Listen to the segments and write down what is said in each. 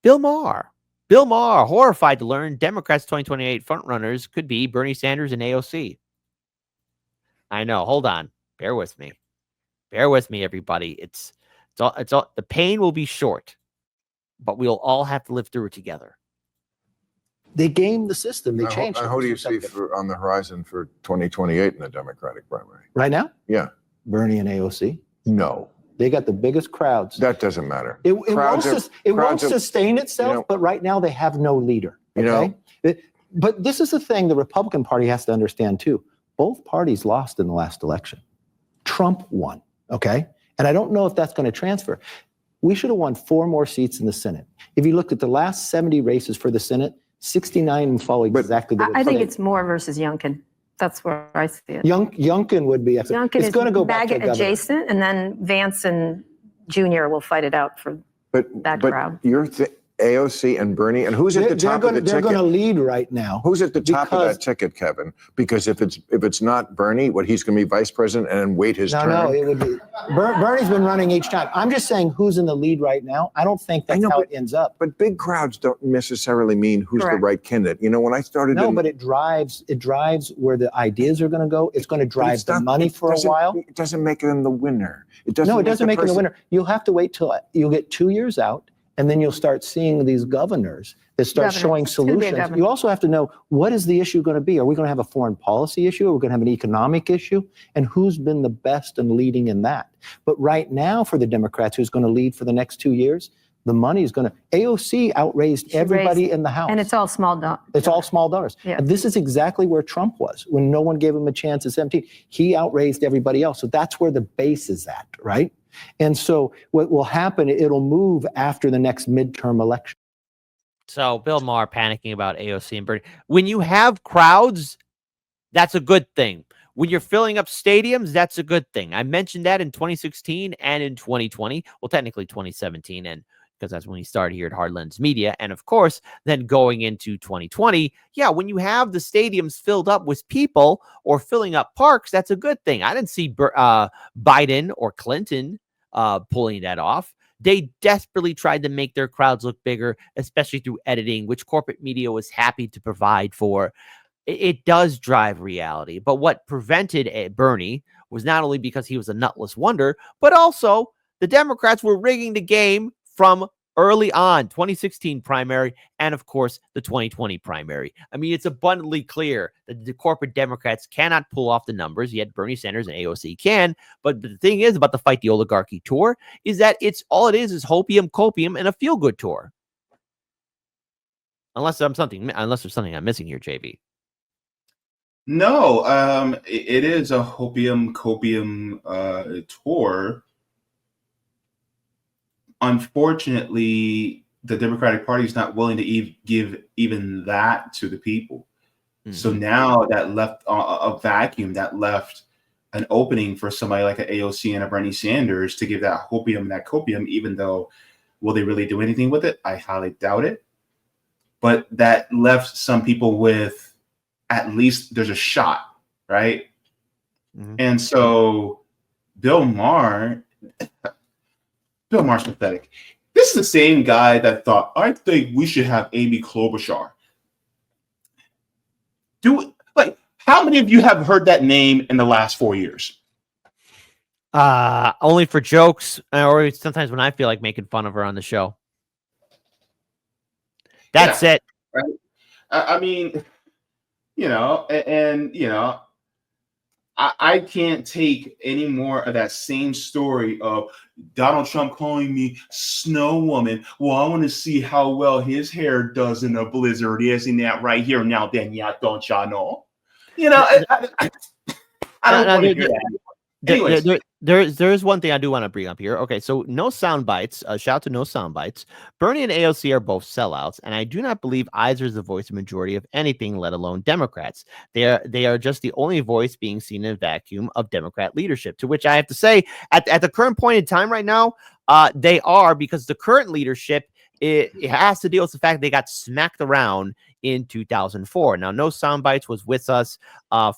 Bill Maher. Bill Maher, horrified to learn Democrats' 2028 frontrunners could be Bernie Sanders and AOC. I know. Hold on. Bear with me. Bear with me, everybody. It's all. The pain will be short, but we'll all have to live through it together. They gamed the system. They changed it. Who do you see on the horizon for 2028 in the Democratic primary? Right now? Yeah. Bernie and AOC. No. They got the biggest crowds. That doesn't matter. It won't sustain itself, but right now they have no leader. Okay? But this is the thing the Republican Party has to understand too. Both parties lost in the last election. Trump won, okay? And I don't know if that's going to transfer. We should have won 4 more seats in the Senate. If you looked at the last 70 races for the Senate, 69 follow exactly the way. I think it's Moore versus Youngkin. That's where I see it. Youngkin would be excellent. Youngkin it's is going to go back to adjacent, and then Vance and Jr. will fight it out for that crowd. You're AOC and Bernie, and who's at the top of the ticket? They're going to lead right now. Who's at the top of that ticket, Kevin? Because if it's not Bernie, he's going to be vice president and wait his turn? No, it would be. Bernie's been running each time. I'm just saying who's in the lead right now. I don't think that's how it ends up. But big crowds don't necessarily mean who's the right candidate. You know, when I started... No, but it drives where the ideas are going to go. It's going to drive the money for a while. It doesn't make them the winner. It doesn't make them the winner. You'll have to wait till you'll get 2 years out. And then you'll start seeing these governors that start showing solutions. You also have to know, what is the issue going to be? Are we going to have a foreign policy issue? Are we going to have an economic issue? And who's been the best in leading in that? But right now for the Democrats, who's going to lead for the next 2 years, the money is going to... AOC outraised everybody in the House. And it's all small donors. It's all small donors. Yeah. And this is exactly where Trump was when no one gave him a chance at 17. He outraised everybody else. So that's where the base is at, right? And so what will happen, it'll move after the next midterm election. So Bill Maher panicking about AOC and Bernie. When you have crowds, that's a good thing. When you're filling up stadiums, that's a good thing. I mentioned that in 2016 and in 2020. Well, technically 2017, and because that's when he started here at Hardlands Media. And of course, then going into 2020, yeah, when you have the stadiums filled up with people or filling up parks, that's a good thing. I didn't see Biden or Clinton pulling that off. They desperately tried to make their crowds look bigger, especially through editing, which corporate media was happy to provide for. It does drive reality. But what prevented Bernie was not only because he was a nutless wonder, but also the Democrats were rigging the game from early on, 2016 primary, and of course, the 2020 primary. I mean, it's abundantly clear that the corporate Democrats cannot pull off the numbers, yet Bernie Sanders and AOC can. But the thing is about the Fight the Oligarchy tour is that it's all it is hopium, copium, and a feel-good tour. Unless there's something I'm missing here, JV. No, it is a hopium, copium tour. Unfortunately, the Democratic Party is not willing to give even that to the people. Mm-hmm. So now that left a vacuum, that left an opening for somebody like an AOC and a Bernie Sanders to give that hopium and that copium, even though, will they really do anything with it? I highly doubt it. But that left some people with, at least there's a shot, right? Mm-hmm. And so Bill Maher's pathetic. This is the same guy that thought, I think we should have Amy Klobuchar. How many of you have heard that name in the last 4 years? Only for jokes, or sometimes when I feel like making fun of her on the show. That's it. Right? I mean, I can't take any more of that same story of Donald Trump calling me Snow Woman. Well, I want to see how well his hair does in a blizzard. Isn't that right here now? Then, yeah, don't y'all know? I don't want to hear that. Anyways. There is one thing I do want to bring up here. Okay, so no sound bites. Shout out to no sound bites. Bernie and AOC are both sellouts, and I do not believe either is the voice of majority of anything, let alone Democrats. They are just the only voice being seen in a vacuum of Democrat leadership. To which I have to say, at the current point in time right now, they are, because the current leadership it has to deal with the fact they got smacked around in 2004. Now, no Soundbites was with us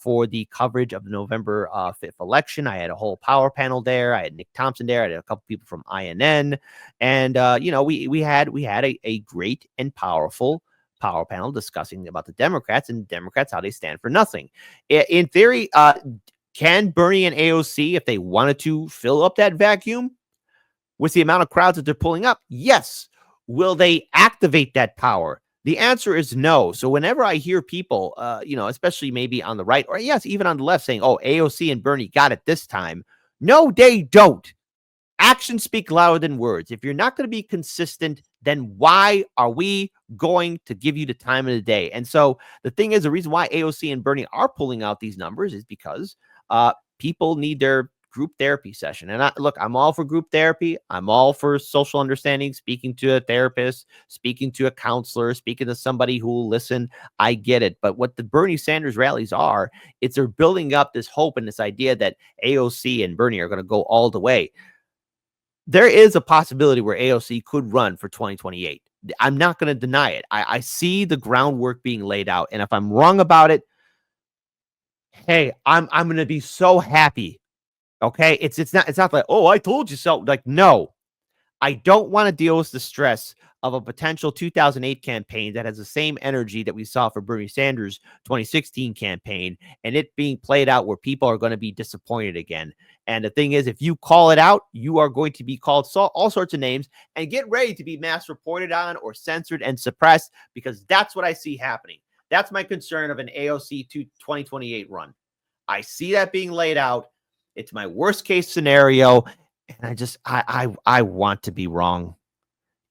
for the coverage of the November 5th election. I had a whole power panel there. I had Nick Thompson there. I had a couple people from INN, and we had a great and powerful power panel discussing about the Democrats and Democrats, how they stand for nothing. In theory, can Bernie and AOC, if they wanted to fill up that vacuum with the amount of crowds that they're pulling up? Yes. Will they activate that power? The answer is no. So whenever I hear people, especially maybe on the right, or yes, even on the left, saying, oh, AOC and Bernie got it this time. No, they don't. Actions speak louder than words. If you're not going to be consistent, then why are we going to give you the time of the day? And so the thing is, the reason why AOC and Bernie are pulling out these numbers is because people need their group therapy session. And I'm all for group therapy. I'm all for social understanding, speaking to a therapist, speaking to a counselor, speaking to somebody who will listen. I get it. But what the Bernie Sanders rallies are, it's they're building up this hope and this idea that AOC and Bernie are going to go all the way. There is a possibility where AOC could run for 2028. I'm not going to deny it. I see the groundwork being laid out. And if I'm wrong about it, hey, I'm going to be so happy. Okay. It's not like, oh, I told you so. Like, no, I don't want to deal with the stress of a potential 2008 campaign that has the same energy that we saw for Bernie Sanders' 2016 campaign, and it being played out where people are going to be disappointed again. And the thing is, if you call it out, you are going to be called all sorts of names and get ready to be mass reported on or censored and suppressed, because that's what I see happening. That's my concern of an AOC 2028 run. I see that being laid out. It's my worst case scenario. And I want to be wrong.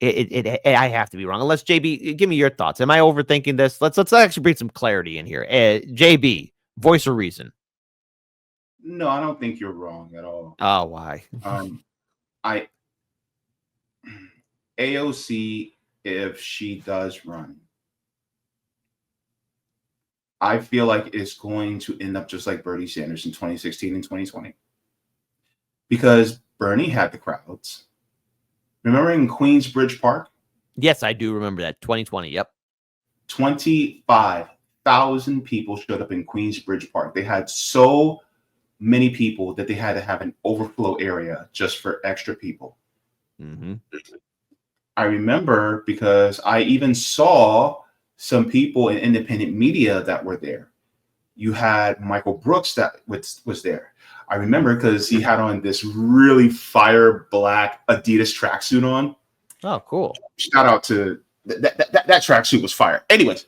I have to be wrong. Unless JB, give me your thoughts. Am I overthinking this? Let's actually bring some clarity in here. JB, voice of reason. No, I don't think you're wrong at all. Oh, why? AOC, if she does run, I feel like it's going to end up just like Bernie Sanders in 2016 and 2020. Because Bernie had the crowds. Remember in Queensbridge Park? Yes, I do remember that. 2020, yep. 25,000 people showed up in Queensbridge Park. They had so many people that they had to have an overflow area just for extra people. Mm-hmm. I remember because I even saw some people in independent media that were there. You had Michael Brooks that was there. I remember because he had on this really fire black Adidas tracksuit on. Oh, cool. Shout out to that tracksuit was fire. Anyways,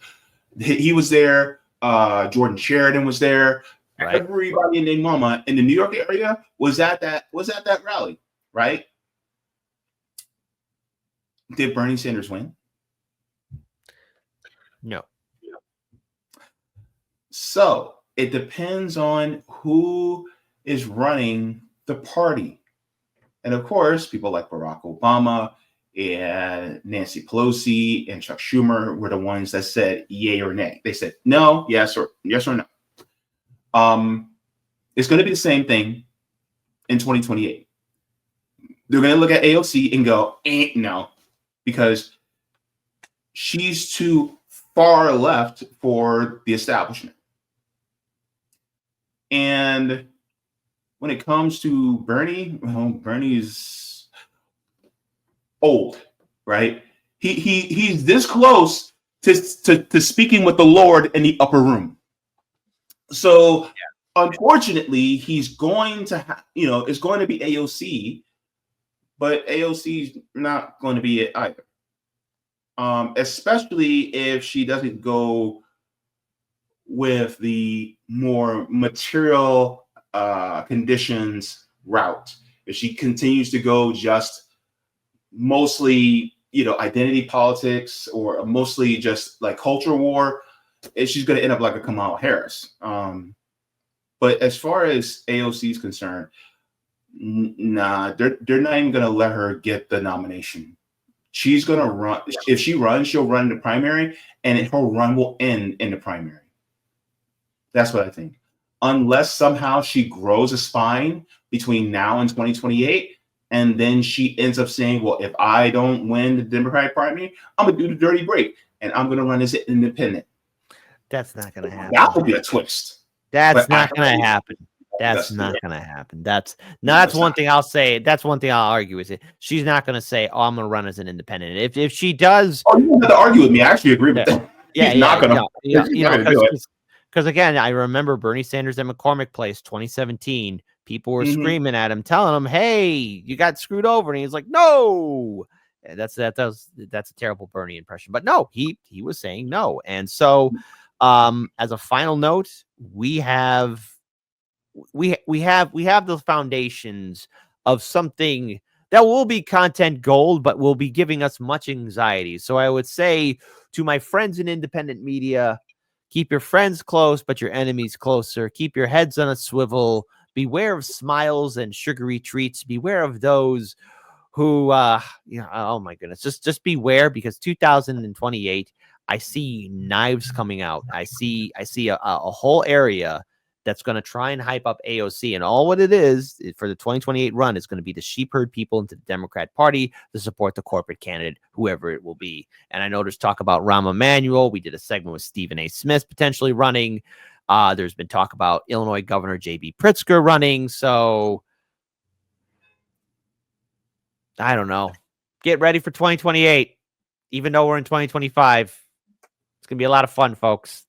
he was there. Jordan Sheridan was there. Right. Everybody named Mama in the New York area was at that rally, right? Did Bernie Sanders win? No. So it depends on who is running the party. And of course, people like Barack Obama and Nancy Pelosi and Chuck Schumer were the ones that said yay or nay. They said no, yes or no. It's going to be the same thing in 2028. They're going to look at AOC and go, no, because she's too far left for the establishment. And when it comes to Bernie, well, Bernie's old, right? He's this close to speaking with the Lord in the upper room. So unfortunately, he's going to it's going to be AOC, but AOC's not going to be it either. Especially if she doesn't go with the more material conditions route. If she continues to go just mostly, identity politics or mostly just like culture war, she's going to end up like a Kamala Harris. But as far as AOC is concerned, nah, they're not even going to let her get the nomination. She's going to run. If she runs, she'll run in the primary, and her run will end in the primary. That's what I think. Unless somehow she grows a spine between now and 2028, and then she ends up saying, well, if I don't win the Democratic primary, I'm going to do the dirty break. and I'm going to run as an independent. That's not going to happen. That would be a twist. That's But not going to happen. That's not going to happen. That's one thing I'll say. That's one thing I'll argue with it. She's not going to say, "Oh, I'm going to run as an independent." If she does, you don't have to argue with me. I actually agree with that. Yeah, He's not going to. Because again, I remember Bernie Sanders at McCormick Place, 2017. People were Mm-hmm. screaming at him, telling him, "Hey, you got screwed over," and he's like, "No." That's a terrible Bernie impression, but no, he was saying no, and so as a final note, we have the foundations of something that will be content gold, but will be giving us much anxiety. So I would say to my friends in independent media, keep your friends close, but your enemies closer. Keep your heads on a swivel. Beware of smiles and sugary treats. Beware of those who, oh my goodness, just beware, because 2028, I see knives coming out. I see a whole area that's going to try and hype up AOC, and all what it is for the 2028 run is going to be to sheep herd people into the Democrat Party to support the corporate candidate, whoever it will be. And I know there's talk about Rahm Emanuel. We did a segment with Stephen A. Smith potentially running. There's been talk about Illinois Governor J.B. Pritzker running. So I don't know. Get ready for 2028, even though we're in 2025. It's going to be a lot of fun, folks.